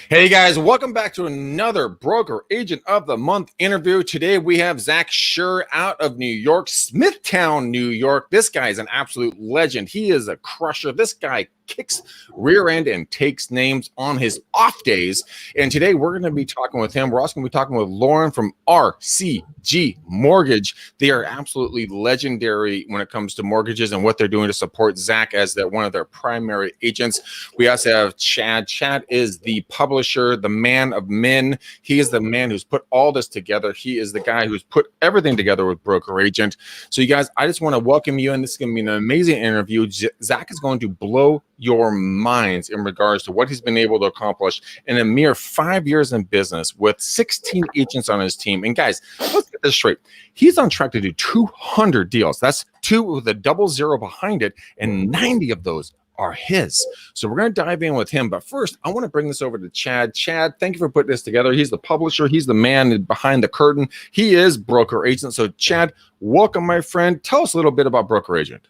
Hey guys, welcome back to another Broker Agent of the Month interview. Today we have Scher out of New York, Smithtown, New York. This guy is an absolute legend. He is a crusher. This guy kicks rear end and takes names on his off days. And today we're going to be talking with him. We're also going to be talking with Lauren from RCG Mortgage. They are absolutely legendary when it comes to mortgages and what they're doing to support Zach as one of their primary agents. We also have Chad. Chad is the publisher, the man of men. He is the man who's put all this together. He is the guy who's put everything together with Broker Agent. So you guys, I just want to welcome you, and this is going to be an amazing interview. Zach is going to blow your minds in regards to what he's been able to accomplish in a mere 5 years in business with 16 agents on his team. And guys, let's get this straight. He's on track to do 200 deals. That's 2 with a 00 behind it, and 90 of those are his. So we're going to dive in with him. But first, I want to bring this over to Chad. Chad, thank you for putting this together. He's the publisher. He's the man behind the curtain. He is Broker Agent. So Chad, welcome, my friend. Tell us a little bit about Broker Agent.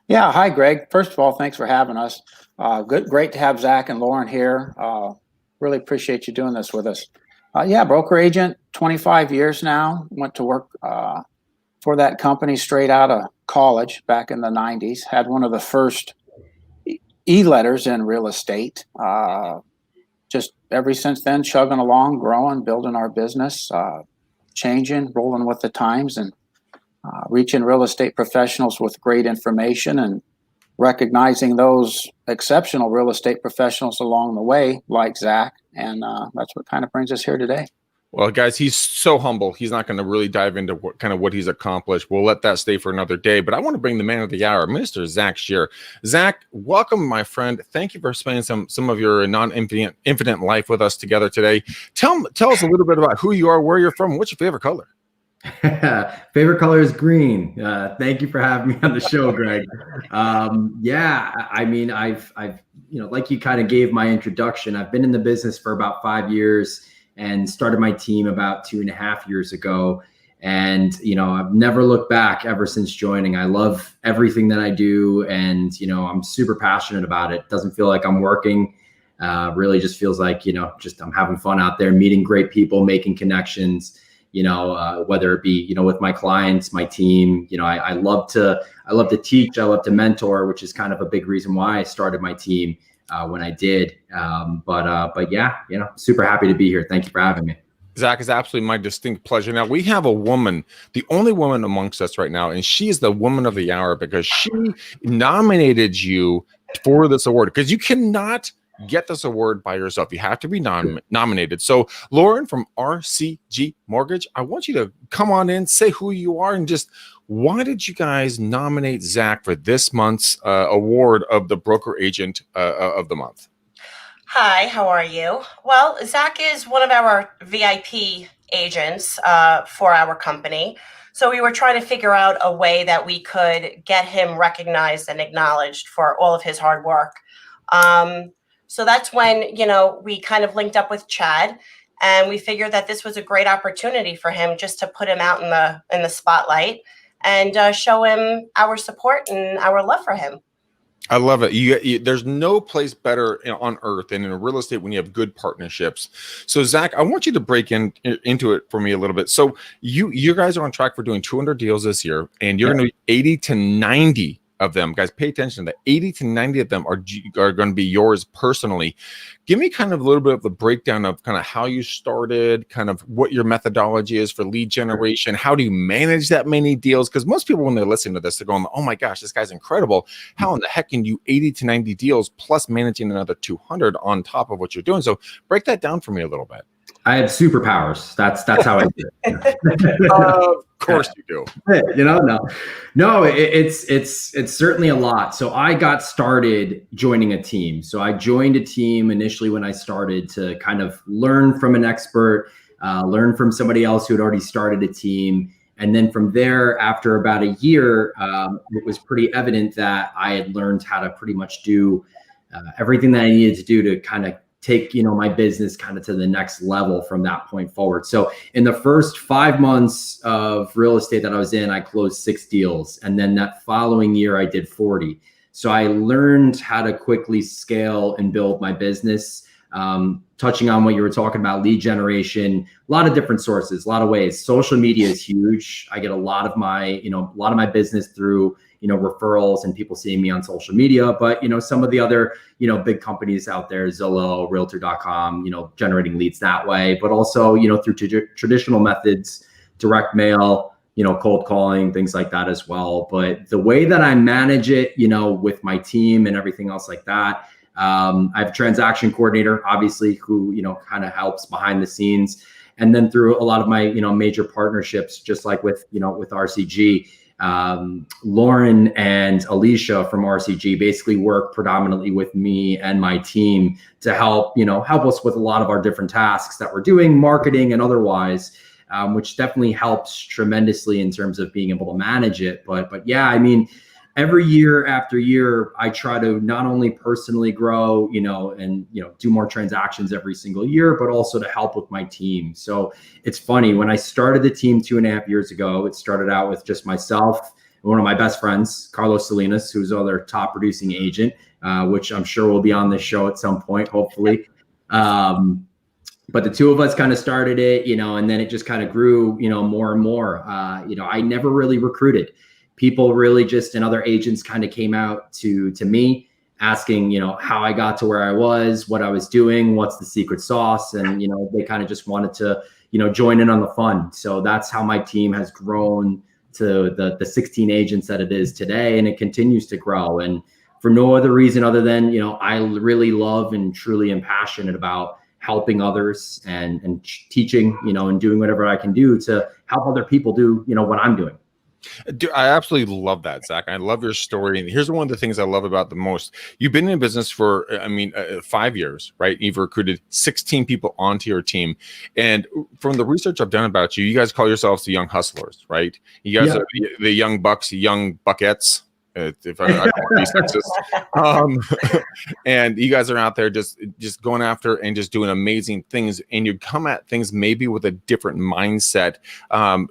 Yeah. Hi, Greg. First of all, thanks for having us. Great to have Zach and Lauren here. Really appreciate you doing this with us. Broker Agent, 25 years now. Went to work for that company straight out of college back in the 90s. Had one of the first e-letters in real estate. Just ever since then, chugging along, growing, building our business, changing, rolling with the times, and reaching real estate professionals with great information and recognizing those exceptional real estate professionals along the way, like Zach. And that's what kind of brings us here today. Well, guys, he's so humble. He's not going to really dive into what he's accomplished. We'll let that stay for another day. But I want to bring the man of the hour, Mr. Zach Scher. Zach, welcome, my friend. Thank you for spending some of your infinite life with us together today. Tell us a little bit about who you are, where you're from, what's your favorite color? Favorite color is green. Thank you for having me on the show, Greg. I mean, I've like you kind of gave my introduction. I've been in the business for about 5 years and started my team about 2.5 years ago. And, I've never looked back ever since joining. I love everything that I do. And, I'm super passionate about it. Doesn't feel like I'm working. Really just feels like, I'm having fun out there, meeting great people, making connections, whether it be, with my clients, my team. I love to teach. I love to mentor, which is kind of a big reason why I started my team when I did. But yeah, super happy to be here. Thank you for having me. Zach, is absolutely my distinct pleasure. Now, we have a woman, the only woman amongst us right now, and she is the woman of the hour because she nominated you for this award, because you cannot get this award by yourself. You have to be nominated. So Lauren from RCG Mortgage, I want you to come on in, say who you are, and just why did you guys nominate Zach for this month's award of the Broker Agent of the Month? Hi, how are you? Well, Zach is one of our VIP agents for our company. So we were trying to figure out a way that we could get him recognized and acknowledged for all of his hard work. So that's when, we kind of linked up with Chad, and we figured that this was a great opportunity for him just to put him out in the spotlight and show him our support and our love for him. I love it. There's no place better on earth than in real estate when you have good partnerships. So Zach, I want you to break into it for me a little bit. So you guys are on track for doing 200 deals this year, and you're going to do 80 to 90 of them. Guys, pay attention. The 80 to 90 of them are going to be yours personally. Give me kind of a little bit of the breakdown of kind of how you started, kind of what your methodology is for lead generation. How do you manage that many deals? Because most people, when they're listening to this, they're going, oh my gosh, this guy's incredible. How in the heck can you 80 to 90 deals plus managing another 200 on top of what you're doing? So break that down for me a little bit. I have superpowers. That's how I do it. Of course you do. No, it's certainly a lot. So I got started joining a team. So I joined a team initially when I started to kind of learn from an expert, learn from somebody else who had already started a team. And then from there, after about a year, it was pretty evident that I had learned how to pretty much do everything that I needed to do to kind of take, my business kind of to the next level from that point forward. So in the first 5 months of real estate that I was in, I closed 6 deals. And then that following year, I did 40. So I learned how to quickly scale and build my business touching on what you were talking about, lead generation, a lot of different sources, a lot of ways. Social media is huge. I get a lot of my business through, referrals and people seeing me on social media, but, some of the other, big companies out there, Zillow, realtor.com, generating leads that way, but also, through traditional methods, direct mail, cold calling, things like that as well. But the way that I manage it, with my team and everything else like that, I have a transaction coordinator, obviously, who, kind of helps behind the scenes. And then through a lot of my, major partnerships, just like with RCG, Lauren and Alicia from RCG basically work predominantly with me and my team to help us with a lot of our different tasks that we're doing, marketing and otherwise, which definitely helps tremendously in terms of being able to manage it. But yeah, I mean, every year after year, I try to not only personally grow, and, do more transactions every single year, but also to help with my team. So it's funny, when I started the team 2.5 years ago, it started out with just myself and one of my best friends, Carlos Salinas, who's our top producing agent, which I'm sure will be on this show at some point, hopefully. But the two of us kind of started it, and then it just kind of grew, more and more. I never really recruited. People really just, and other agents kind of came out to me asking, how I got to where I was, what I was doing, what's the secret sauce. And, they kind of just wanted to, join in on the fun. So that's how my team has grown to the 16 agents that it is today. And it continues to grow. And for no other reason other than, I really love and truly am passionate about helping others and teaching, and doing whatever I can do to help other people do, what I'm doing. Dude, I absolutely love that, Zach. I love your story. And here's one of the things I love about the most. You've been in business for, 5 years, right? You've recruited 16 people onto your team. And from the research I've done about you, you guys call yourselves the young hustlers, right? You guys are the young bucks, young buckettes. If I don't want to be sexist. And you guys are out there just going after and just doing amazing things, and you come at things maybe with a different mindset.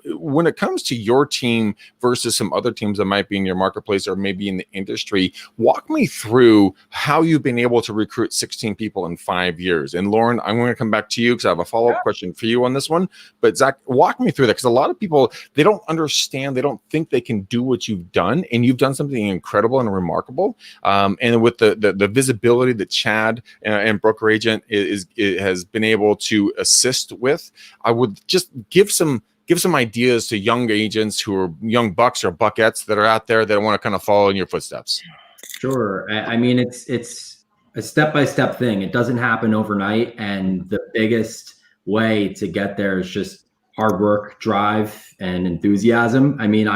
When it comes to your team versus some other teams that might be in your marketplace or maybe in the industry, walk me through how you've been able to recruit 16 people in 5 years. And Lauren, I'm going to come back to you because I have a follow-up question for you on this one. But Zach, walk me through that, because a lot of people, they don't understand, they don't think they can do what you've done, and you've done something incredible and remarkable. And with the visibility that Chad and Broker Agent has been able to assist with, I would just give some ideas to young agents who are young bucks or buckettes that are out there that want to kind of follow in your footsteps. Sure. I mean, it's a step-by-step thing. It doesn't happen overnight. And the biggest way to get there is just hard work, drive, and enthusiasm. I mean,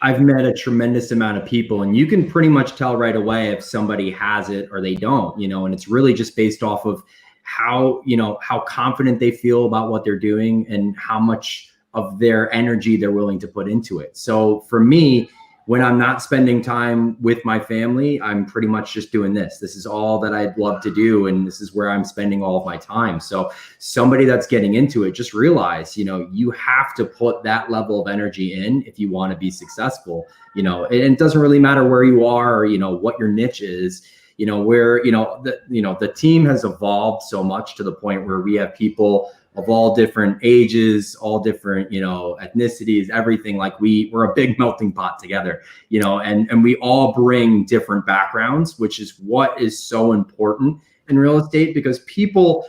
I've met a tremendous amount of people, and you can pretty much tell right away if somebody has it or they don't, and it's really just based off of how confident they feel about what they're doing and how much of their energy they're willing to put into it. So for me, when I'm not spending time with my family, I'm pretty much just doing this. This is all that I'd love to do, and this is where I'm spending all of my time. So somebody that's getting into it, just realize, you have to put that level of energy in if you want to be successful. And it doesn't really matter where you are or, what your niche is. The team has evolved so much to the point where we have people of all different ages, all different, ethnicities, everything. Like we're a big melting pot together, and we all bring different backgrounds, which is what is so important in real estate, because people,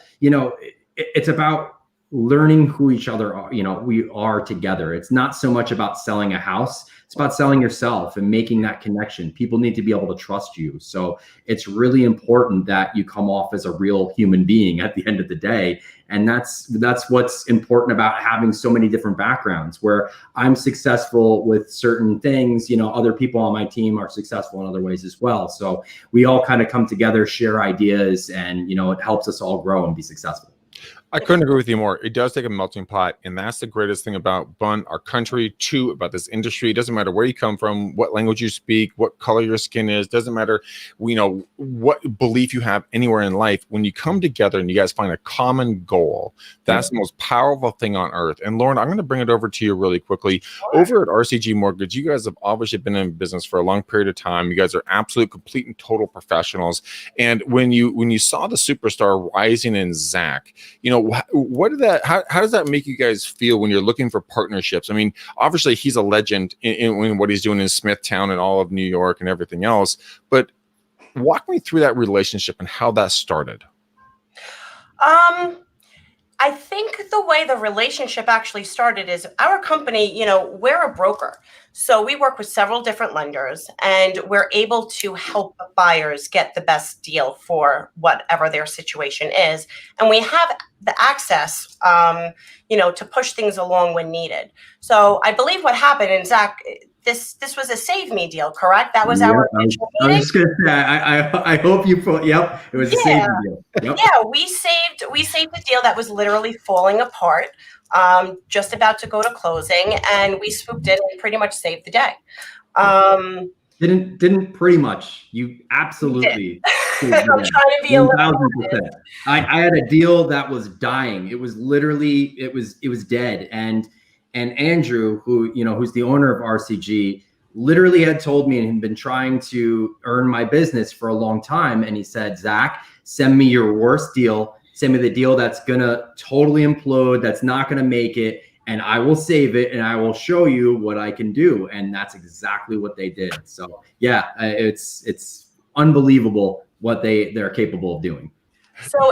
it's about learning who each other are, we are together. It's not so much about selling a house. It's about selling yourself and making that connection. People need to be able to trust you. So it's really important that you come off as a real human being at the end of the day. And that's what's important about having so many different backgrounds. Where I'm successful with certain things, other people on my team are successful in other ways as well. So we all kind of come together, share ideas, and, it helps us all grow and be successful. I couldn't agree with you more. It does take a melting pot, and that's the greatest thing about one, our country, two, about this industry. It doesn't matter where you come from, what language you speak, what color your skin is. Doesn't matter, what belief you have anywhere in life. When you come together and you guys find a common goal, that's the most powerful thing on earth. And Lauren, I'm going to bring it over to you really quickly. Over at RCG Mortgage, you guys have obviously been in business for a long period of time. You guys are absolute, complete, and total professionals. And when you saw the superstar rising in Zach, what did that? How does that make you guys feel when you're looking for partnerships? I mean, obviously he's a legend in what he's doing in Smithtown and all of New York and everything else. But walk me through that relationship and how that started. I think the way the relationship actually started is our company, we're a broker. So we work with several different lenders, and we're able to help buyers get the best deal for whatever their situation is. And we have the access, to push things along when needed. So I believe what happened, and Zach, this was a Save Me deal, correct? That was our initial meeting. I was just gonna say, I hope you put. Yep, it was a Save Me deal. Yep. Yeah, we saved the deal that was literally falling apart, just about to go to closing, and we swooped in and pretty much saved the day. Didn't pretty much. You absolutely. I'm trying to be 1000%. I had a deal that was dying. It was literally it was dead. And Andrew, who's the owner of RCG, literally had told me and had been trying to earn my business for a long time. And he said, Zach, send me your worst deal. Send me the deal that's gonna totally implode, that's not gonna make it, and I will save it and I will show you what I can do. And that's exactly what they did. So yeah, it's unbelievable what they're capable of doing. So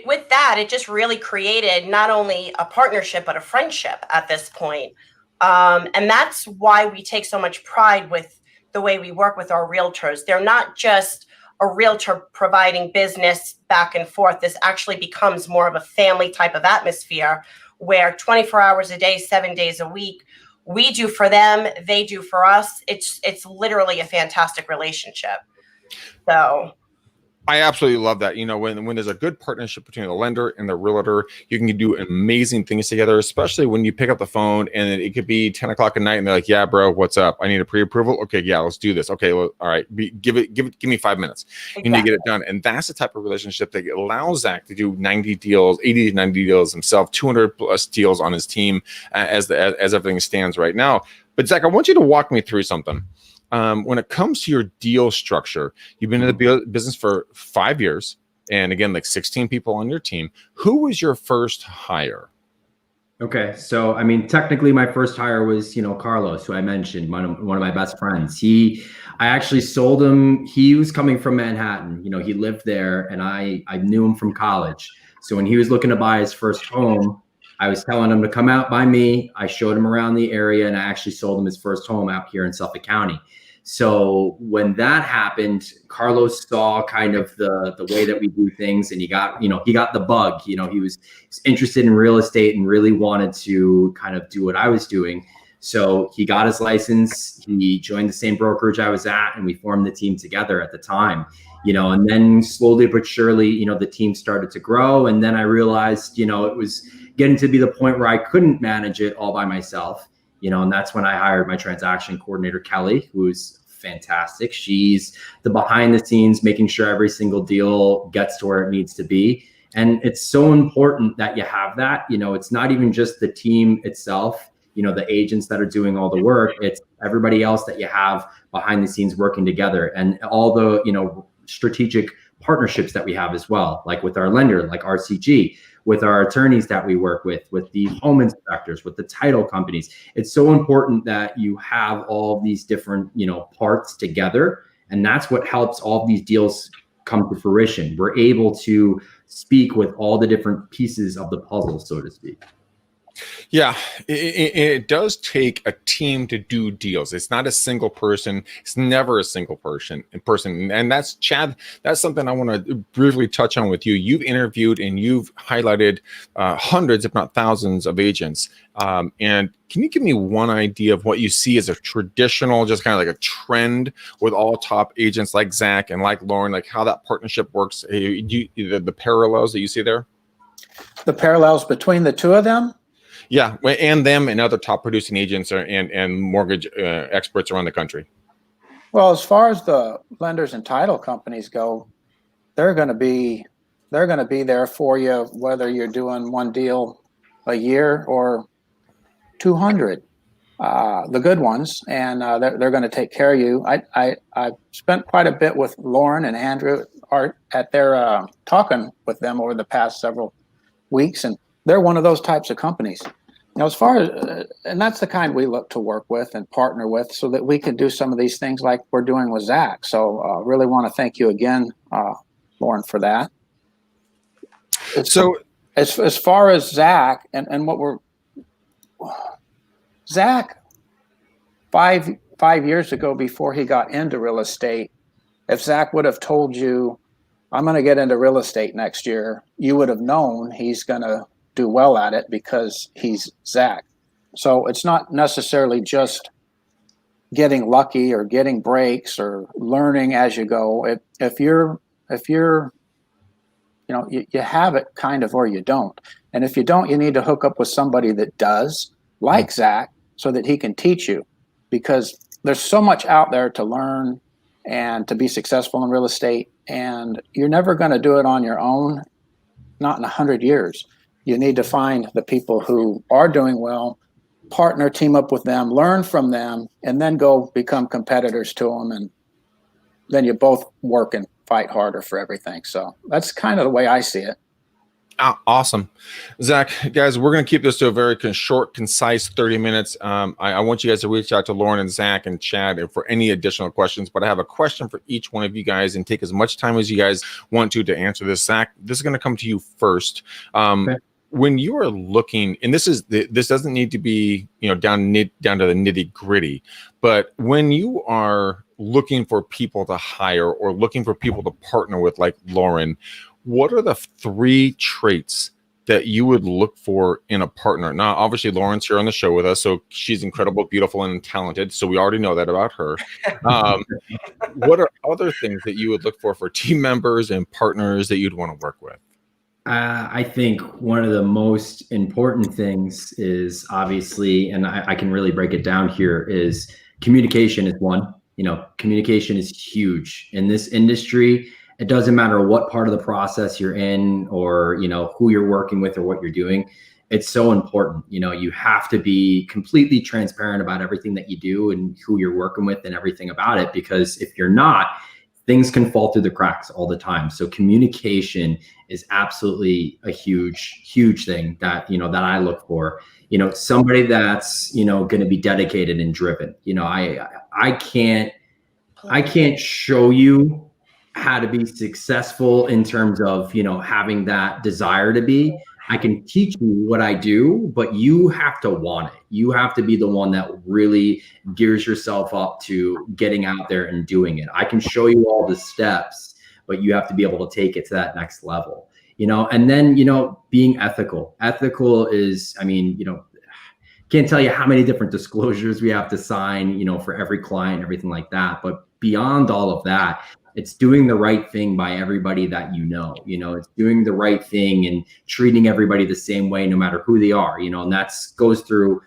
with that, it just really created not only a partnership, but a friendship at this point. And that's why we take so much pride with the way we work with our realtors. They're not just a realtor providing business back and forth. This actually becomes more of a family type of atmosphere where 24 hours a day, 7 days a week, we do for them, they do for us. It's literally a fantastic relationship. So I absolutely love that. When there's a good partnership between the lender and the realtor, you can do amazing things together, especially when you pick up the phone and it could be 10 o'clock at night and they're like, yeah, bro, what's up? I need a pre-approval. Okay. Yeah, let's do this. Okay. Well, all right. Give me 5 minutes. Exactly. You need to get it done. And that's the type of relationship that allows Zach to do 90 deals, 80 to 90 deals himself, 200 plus deals on his team as everything stands right now. But Zach, I want you to walk me through something. When it comes to your deal structure, you've been in the business for 5 years, and again, like 16 people on your team. Who was your first hire? Okay, so I mean, technically, my first hire was Carlos, who I mentioned, one of my best friends. I actually sold him. He was coming from Manhattan. He lived there, and I knew him from college. So when he was looking to buy his first home, I was telling him to come out by me. I showed him around the area, and I actually sold him his first home out here in Suffolk County. So when that happened, Carlos saw kind of the way that we do things, and he got the bug. He was interested in real estate and really wanted to kind of do what I was doing. So he got his license. He joined the same brokerage I was at, and we formed the team together at the time. And then slowly but surely, the team started to grow. And then I realized, it was getting to be the point where I couldn't manage it all by myself. And that's when I hired my transaction coordinator, Kelly, who's fantastic. She's the behind the scenes, making sure every single deal gets to where it needs to be. And it's so important that you have that. It's not even just the team itself, the agents that are doing all the work. It's everybody else that you have behind the scenes working together, and all the, strategic partnerships that we have as well, like with our lender, like RCG, with our attorneys that we work with the home inspectors, with the title companies. It's so important that you have all these different, parts together. And that's what helps all of these deals come to fruition. We're able to speak with all the different pieces of the puzzle, so to speak. Yeah, it does take a team to do deals. It's not a single person. It's never a single person. And that's Chad. That's something I want to briefly touch on with you. You've interviewed and you've highlighted hundreds, if not thousands, of agents. And can you give me one idea of what you see as a traditional, just kind of like a trend with all top agents like Zach and like Lauren, like how that partnership works? The parallels that you see there? The parallels between the two of them? Yeah, and them and other top producing agents and mortgage experts around the country. Well, as far as the lenders and title companies go, they're going to be there for you, whether you're doing one deal a year or 200, the good ones, and they're going to take care of you. I've spent quite a bit with Lauren and Andrew at their talking with them over the past several weeks, and they're one of those types of companies. As far as, and that's the kind we look to work with and partner with so that we can do some of these things like we're doing with Zach. So really want to thank you again, Lauren, for that. So as far as Zach and what Zach, five years ago before he got into real estate, if Zach would have told you, I'm going to get into real estate next year, you would have known he's going to do well at it because he's Zach. So it's not necessarily just getting lucky or getting breaks or learning as you go. If you're you have it kind of, or you don't. And if you don't, you need to hook up with somebody that does, like Zach, so that he can teach you, because there's so much out there to learn and to be successful in real estate. And you're never going to do it on your own, not in 100 years. You need to find the people who are doing well, partner, team up with them, learn from them, and then go become competitors to them. And then you both work and fight harder for everything. So that's kind of the way I see it. Awesome. Zach, guys, we're going to keep this to a very short, concise 30 minutes. I want you guys to reach out to Lauren and Zach and Chad for any additional questions, but I have a question for each one of you guys, and take as much time as you guys want to answer this. Zach, this is going to come to you first. Okay. When you are looking, and this doesn't need to be, down to the nitty gritty, but when you are looking for people to hire or looking for people to partner with, like Lauren, what are the 3 traits that you would look for in a partner? Now, obviously, Lauren's here on the show with us, so she's incredible, beautiful, and talented. So we already know that about her. What are other things that you would look for team members and partners that you'd want to work with? I think one of the most important things is, obviously, and I can really break it down here, is communication is one. Communication is huge in this industry. It doesn't matter what part of the process you're in or, who you're working with or what you're doing. It's so important. You have to be completely transparent about everything that you do and who you're working with and everything about it, because if you're not, things can fall through the cracks all the time. So communication is absolutely a huge thing that, that I look for. Somebody that's, going to be dedicated and driven. I can't show you how to be successful in terms of, having that desire to be. I can teach you what I do, but you have to want it. You have to be the one that really gears yourself up to getting out there and doing it. I can show you all the steps, but you have to be able to take it to that next level, and then, being ethical. Ethical is, can't tell you how many different disclosures we have to sign, for every client, everything like that. But beyond all of that, it's doing the right thing by everybody that it's doing the right thing and treating everybody the same way, no matter who they are, and that's goes through,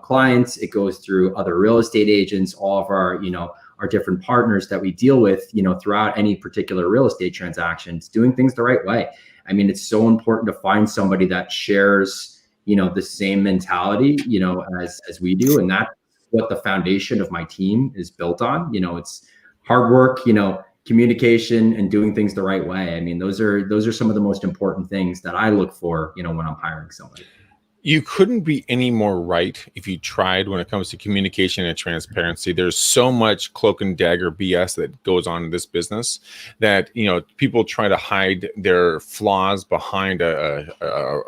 clients, it goes through other real estate agents, all of our, our different partners that we deal with, throughout any particular real estate transactions, doing things the right way. It's so important to find somebody that shares, the same mentality, as we do. And that's what the foundation of my team is built on. It's hard work, communication, and doing things the right way. Those are some of the most important things that I look for, when I'm hiring somebody. You couldn't be any more right if you tried when it comes to communication and transparency. There's so much cloak and dagger BS that goes on in this business that, people try to hide their flaws behind a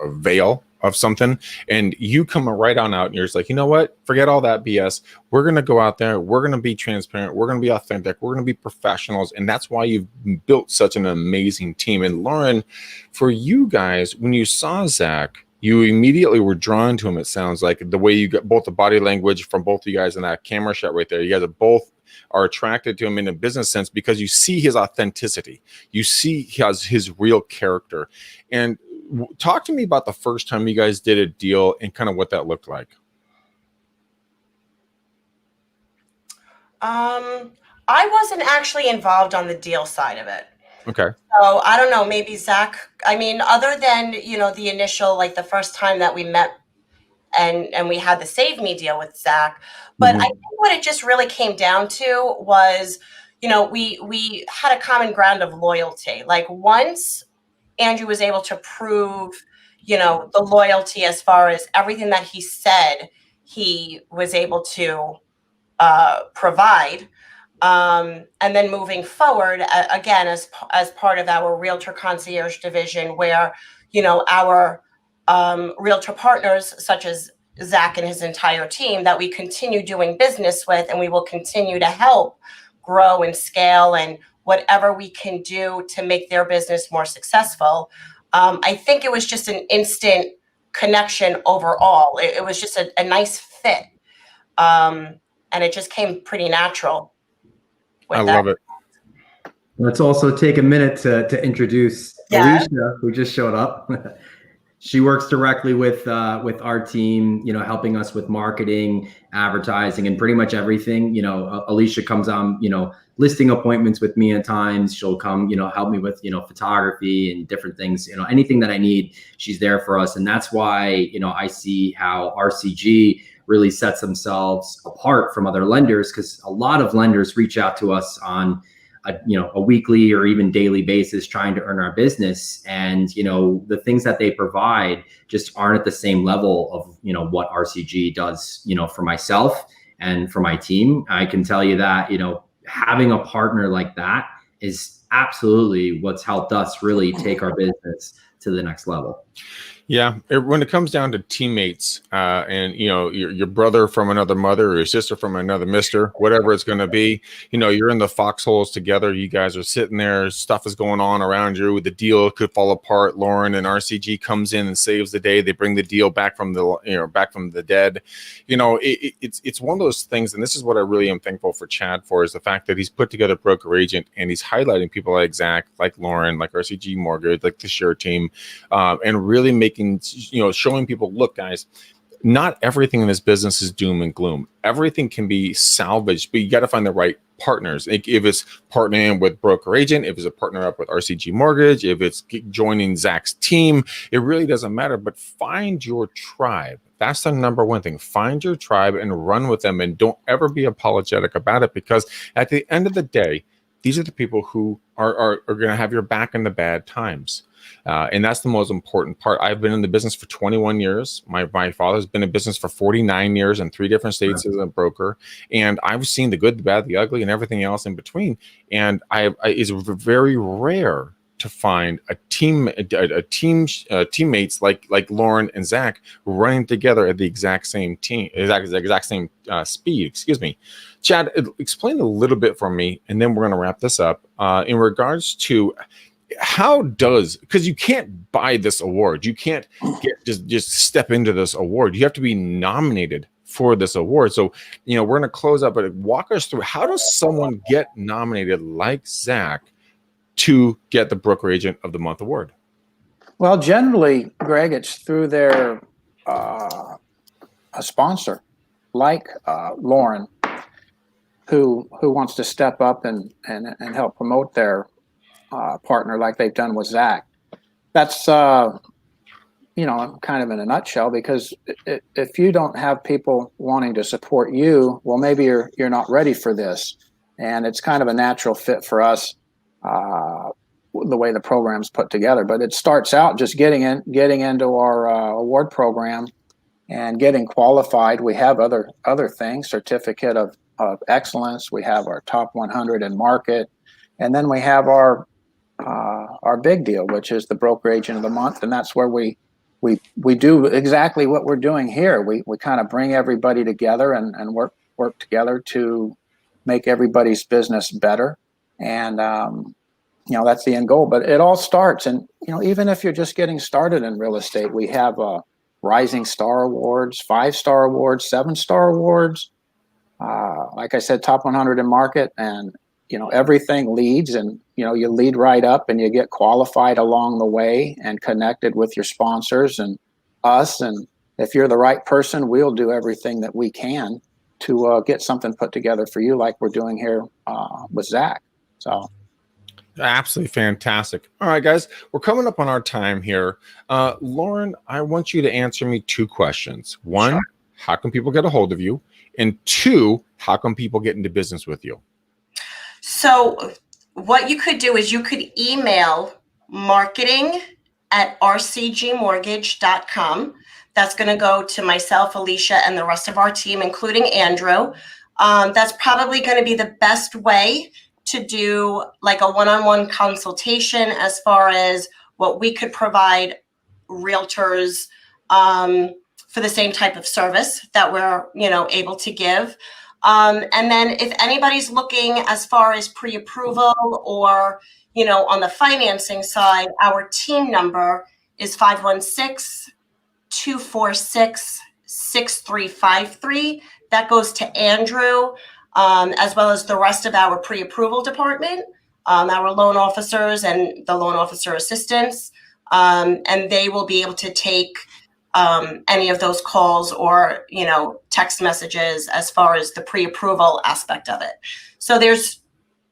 veil of something, and you come right on out and you're just like, you know what, forget all that BS. We're going to go out there. We're going to be transparent. We're going to be authentic. We're going to be professionals. And that's why you've built such an amazing team. And Lauren, for you guys, when you saw Zach, you immediately were drawn to him. It sounds like the way you got both the body language from both of you guys in that camera shot right there. You guys are both are attracted to him in a business sense because you see his authenticity. You see his real character. And talk to me about the first time you guys did a deal and kind of what that looked like. I wasn't actually involved on the deal side of it. Okay. So I don't know, maybe Zach, I mean, other than, the initial, like the first time that we met and we had the Save Me deal with Zach. But I think what it just really came down to was, we had a common ground of loyalty. Like once Andrew was able to prove, the loyalty as far as everything that he said he was able to provide. And then moving forward, again, as part of our Realtor Concierge division, where, our Realtor partners, such as Zach and his entire team, that we continue doing business with, and we will continue to help grow and scale and whatever we can do to make their business more successful. I think it was just an instant connection overall. It was just a nice fit. And it just came pretty natural. I love it. Let's also take a minute to introduce Alicia, who just showed up. She works directly with our team, helping us with marketing, advertising, and pretty much everything. Alicia comes on, listing appointments with me at times. She'll come, help me with, photography and different things. Anything that I need, she's there for us. And that's why, I see how RCG really sets themselves apart from other lenders, because a lot of lenders reach out to us on a weekly or even daily basis trying to earn our business. And, the things that they provide just aren't at the same level of, what RCG does, for myself and for my team. I can tell you that, having a partner like that is absolutely what's helped us really take our business to the next level. Yeah, when it comes down to teammates, and your brother from another mother or your sister from another mister, whatever it's going to be, you're in the foxholes together. You guys are sitting there. Stuff is going on around you. The deal could fall apart. Lauren and RCG comes in and saves the day. They bring the deal back from the dead. It's one of those things, and this is what I really am thankful for Chad for, is the fact that he's put together Broker Agent and he's highlighting people like Zach, like Lauren, like RCG Mortgage, like the Scher team, and really making, showing people, look, guys, not everything in this business is doom and gloom. Everything can be salvaged, but you got to find the right partners. If it's partnering with Broker Agent, if it's a partner up with RCG Mortgage, if it's joining Zach's team, it really doesn't matter. But find your tribe. That's the number one thing. Find your tribe and run with them, and don't ever be apologetic about it, because at the end of the day, these are the people who are going to have your back in the bad times. And that's the most important part. I've been in the business for 21 years. My father's been in business for 49 years in 3 different states as a broker. And I've seen the good, the bad, the ugly, and everything else in between. And it's very rare to find teammates like Lauren and Zach running together at the exact same speed. Excuse me. Chad, explain a little bit for me, and then we're going to wrap this up in regards to because you can't buy this award. You can't just step into this award. You have to be nominated for this award. So, we're going to close up, but walk us through, how does someone get nominated like Zach to get the Broker Agent of the Month award? Well, generally, Greg, it's through their a sponsor like Lauren, who wants to step up and help promote their partner like they've done with Zach. That's kind of in a nutshell, because if you don't have people wanting to support you, well, maybe you're not ready for this. And it's kind of a natural fit for us, the way the program's put together. But it starts out just getting into our award program and getting qualified. We have other things, certificate of excellence. We have our top 100 in market, and then we have our big deal, which is the Broker Agent of the Month. And that's where we do exactly what we're doing here. We kind of bring everybody together and work together to make everybody's business better. And, that's the end goal. But it all starts. And, even if you're just getting started in real estate, we have Rising Star Awards, 5-star awards, 7-star awards. Like I said, top 100 in market, and everything leads, and you lead right up and you get qualified along the way and connected with your sponsors and us. And if you're the right person, we'll do everything that we can to get something put together for you, like we're doing here with Zach. So absolutely fantastic. All right, guys, we're coming up on our time here. Lauren, I want you to answer me 2 questions. 1, sure. How can people get a hold of you? And 2, how can people get into business with you? So what you could do is you could email marketing@rcgmortgage.com. That's going to go to myself, Alicia, and the rest of our team, including Andrew. That's probably going to be the best way to do like a one-on-one consultation as far as what we could provide realtors for the same type of service that we're, able to give. And then if anybody's looking as far as pre-approval or, on the financing side, our team number is 516-246-6353. That goes to Andrew, as well as the rest of our pre-approval department, our loan officers and the loan officer assistants. And they will be able to take any of those calls or, text messages as far as the pre-approval aspect of it. So there's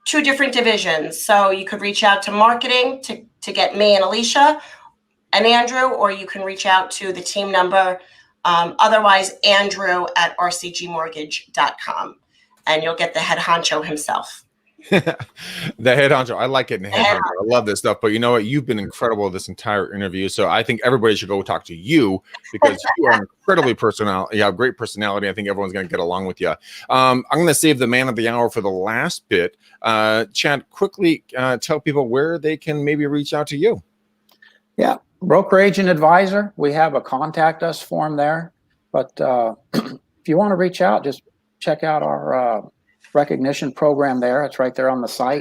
2 different divisions. So you could reach out to marketing to get me and Alicia and Andrew, or you can reach out to the team number. Otherwise, Andrew at rcgmortgage.com, and you'll get the head honcho himself. The head honcho. I like it in the head honcho. I love this stuff. But you know what? You've been incredible this entire interview. So I think everybody should go talk to you because you are incredibly personal. You have great personality. I think everyone's going to get along with you. I'm going to save the man of the hour for the last bit. Chad, quickly tell people where they can maybe reach out to you. Yeah, broker agent advisor. We have a contact us form there. But if you want to reach out, just check out our recognition program there. It's right there on the site.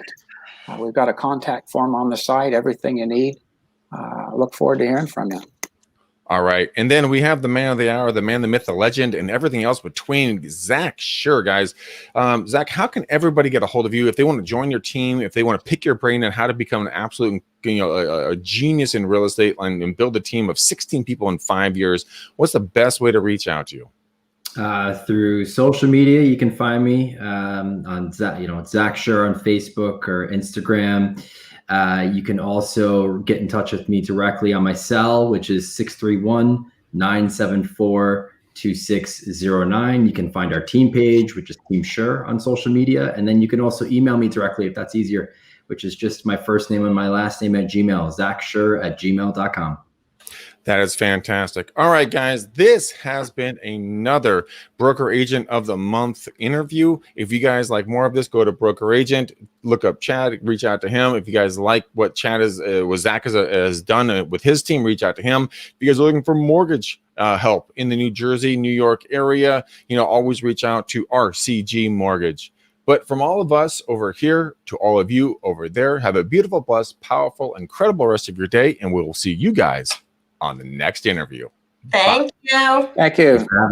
We've got a contact form on the site, everything you need. Look forward to hearing from you. All right. And then we have the man of the hour, the man, the myth, the legend, and everything else between, Zach Scher, guys. Zach, how can everybody get a hold of you if they want to join your team, if they want to pick your brain on how to become an absolute, a genius in real estate and build a team of 16 people in 5 years? What's the best way to reach out to you? Through social media, you can find me on Zach Scher on Facebook or Instagram. You can also get in touch with me directly on my cell, which is 631-974-2609. You can find our team page, which is Team Scher on social media. And then you can also email me directly if that's easier, which is just my first name and my last name at Gmail, ZachScher@gmail.com. That is fantastic. All right, guys, this has been another Broker Agent of the Month interview. If you guys like more of this, go to Broker Agent, look up Chad, reach out to him. If you guys like what Chad what Zach has done with his team, reach out to him. If you guys are looking for mortgage help in the New Jersey, New York area, always reach out to RCG Mortgage. But from all of us over here to all of you over there, have a beautiful, blessed, powerful, incredible rest of your day, and we will see you guys on the next interview. Thank you. Thank you.